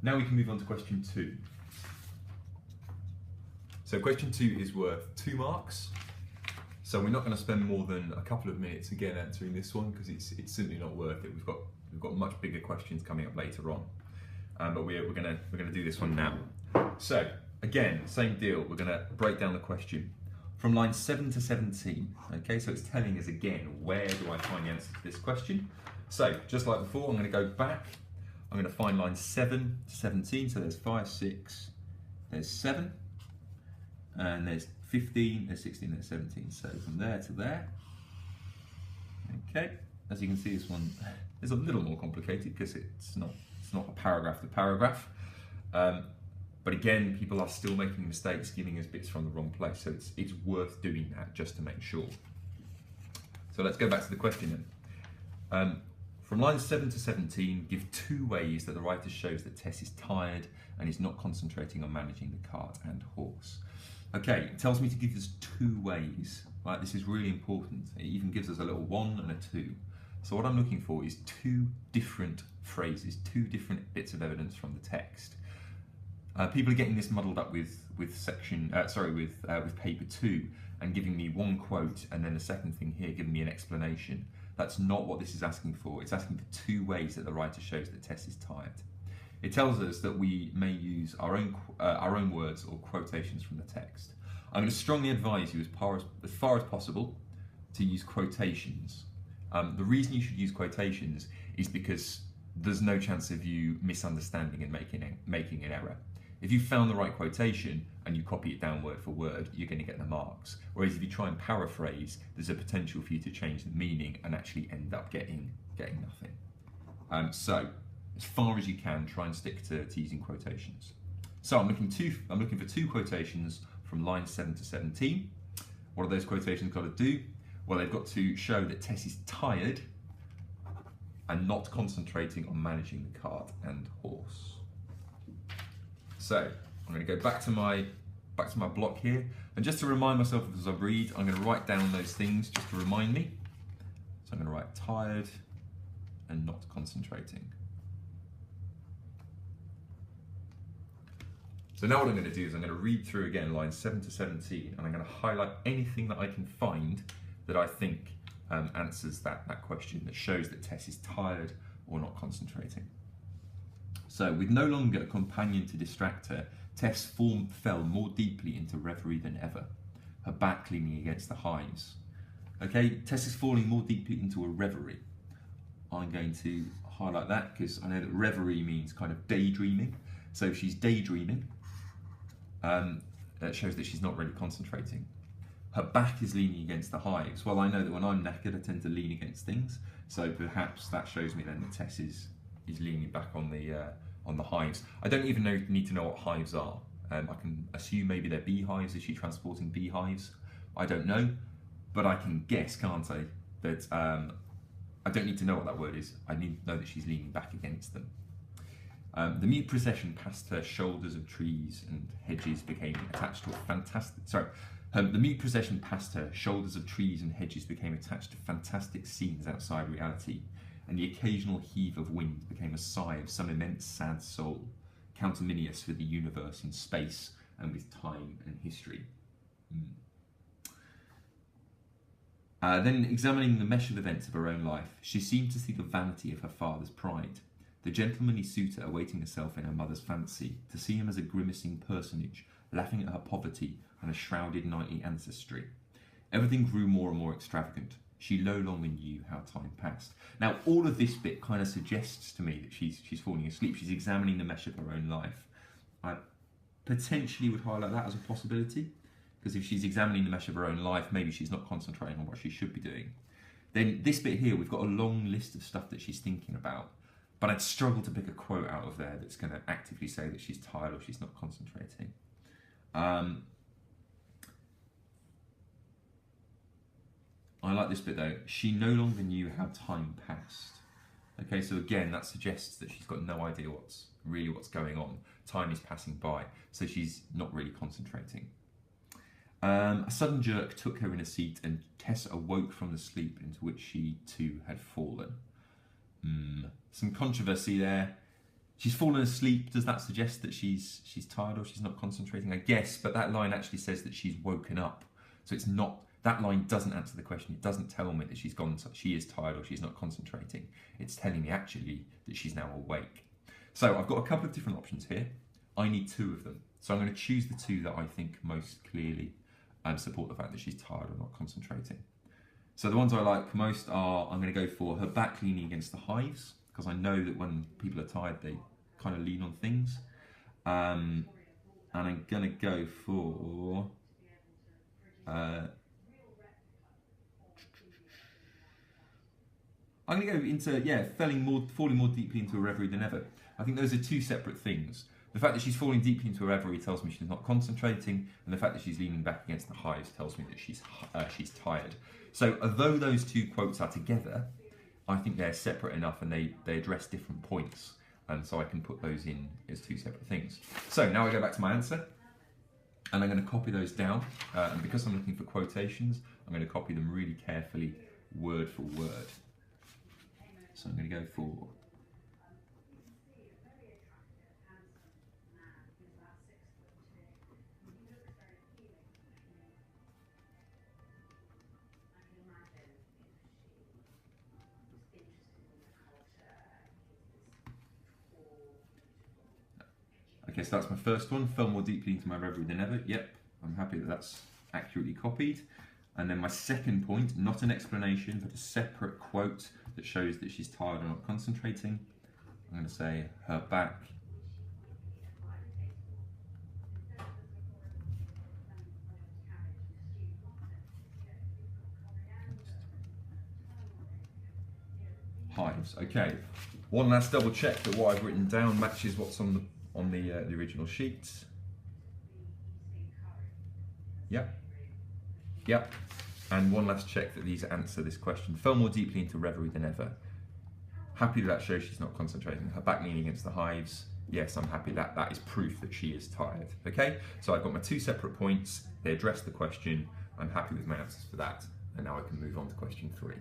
Now we can move on to question 2. So question 2 is worth 2 marks. So we're not going to spend more than a couple of minutes again answering this one because it's simply not worth it. We've got much bigger questions coming up later on, but we're going to do this one now. So again, same deal. We're going to break down the question from line 7 to 17. Okay, so it's telling us again, where do I find the answer to this question? So just like before, I'm going to go back. I'm going to find line 7 to 17. So there's 5, 6, there's 7, and there's 15, there's 16, there's 17. So from there to there. Okay, as you can see, this one is a little more complicated because it's not a paragraph to paragraph. But again, people are still making mistakes, giving us bits from the wrong place. So it's worth doing that just to make sure. So let's go back to the question then. From lines 7 to 17, give 2 ways that the writer shows that Tess is tired and is not concentrating on managing the cart and horse. Okay, it tells me to give us 2 ways. Right, this is really important. It even gives us a little 1 and a 2. So what I'm looking for is 2 different phrases, 2 different bits of evidence from the text. People are getting this muddled up with paper 2 and giving me 1 quote and then the second thing here giving me an explanation. That's not what this is asking for. It's asking for 2 ways that the writer shows that Tess is tired. It tells us that we may use our own words or quotations from the text. I'm going to strongly advise you, as far as possible, to use quotations. The reason you should use quotations is because there's no chance of you misunderstanding and making an error. If you found the right quotation and you copy it down word for word, you're going to get the marks. Whereas if you try and paraphrase, there's a potential for you to change the meaning and actually end up getting nothing. So, as far as you can, try and stick to using quotations. So I'm looking for 2 quotations from lines 7 to 17. What are those quotations got to do? Well, they've got to show that Tess is tired and not concentrating on managing the cart and horse. So I'm going to go back to my block here, and just to remind myself as I read, I'm going to write down those things just to remind me. So I'm going to write tired and not concentrating. So now what I'm going to do is I'm going to read through again lines 7 to 17, and I'm going to highlight anything that I can find that I think answers that question, that shows that Tess is tired or not concentrating. So, with no longer a companion to distract her, Tess fell more deeply into reverie than ever, her back leaning against the hives. Okay, Tess is falling more deeply into a reverie. I'm going to highlight that because I know that reverie means kind of daydreaming. So if she's daydreaming, that shows that she's not really concentrating. Her back is leaning against the hives. Well, I know that when I'm knackered, I tend to lean against things. So perhaps that shows me then that Tess is leaning back on the hives. I don't even need to know what hives are. I can assume maybe they're beehives. Is she transporting beehives? I don't know, but I can guess, can't I? That I don't need to know what that word is. I need to know that she's leaning back against them. The mute procession past her shoulders of trees and hedges became attached to a fantastic. The mute procession past her shoulders of trees and hedges became attached to fantastic scenes outside reality, and the occasional heave of wind became a sigh of some immense sad soul, counterminous with the universe in space and with time and history. Then, examining the mesh of events of her own life, she seemed to see the vanity of her father's pride, the gentlemanly suitor awaiting herself in her mother's fancy, to see him as a grimacing personage, laughing at her poverty and a shrouded knightly ancestry. Everything grew more and more extravagant. She no longer knew how time passed. Now, all of this bit kind of suggests to me that she's falling asleep. She's examining the mesh of her own life. I potentially would highlight that as a possibility, because if she's examining the mesh of her own life, maybe she's not concentrating on what she should be doing. Then this bit here, we've got a long list of stuff that she's thinking about, but I'd struggle to pick a quote out of there that's going to actively say that she's tired or she's not concentrating. I like this bit though. She no longer knew how time passed. Okay, so again, that suggests that she's got no idea what's going on. Time is passing by, so she's not really concentrating. A sudden jerk took her in a seat, and Tess awoke from the sleep into which she too had fallen. Some controversy there. She's fallen asleep. Does that suggest that she's tired or she's not concentrating? I guess, but that line actually says that she's woken up. So it's not, that line doesn't answer the question. It doesn't tell me that she is tired or she's not concentrating. It's telling me actually that she's now awake. So I've got a couple of different options here. I need two of them. So I'm going to choose the two that I think most clearly support the fact that she's tired or not concentrating. So the ones I like most are, I'm going to go for her back leaning against the hives, because I know that when people are tired, they kind of lean on things. And I'm going to go for... I'm going to go into, falling more deeply into a reverie than ever. I think those are two separate things. The fact that she's falling deeply into a reverie tells me she's not concentrating, and the fact that she's leaning back against the hives tells me that she's tired. So although those two quotes are together, I think they're separate enough and they address different points. And so I can put those in as two separate things. So now I go back to my answer, and I'm going to copy those down. And because I'm looking for quotations, I'm going to copy them really carefully, word for word. So I'm going to go for... Okay, so that's my first one, fell more deeply into my reverie than ever. Yep, I'm happy that that's accurately copied. And then my second point, not an explanation, but a separate quote that shows that she's tired or not concentrating. I'm going to say, her back hives. Okay, one last double check that what I've written down matches what's on the original sheet. Yep. And one last check that these answer this question. Fell more deeply into reverie than ever. Happy that shows she's not concentrating. Her back leaning against the hives. Yes, I'm happy that is proof that she is tired. Okay, so I've got my two separate points. They address the question. I'm happy with my answers for that. And now I can move on to question 3.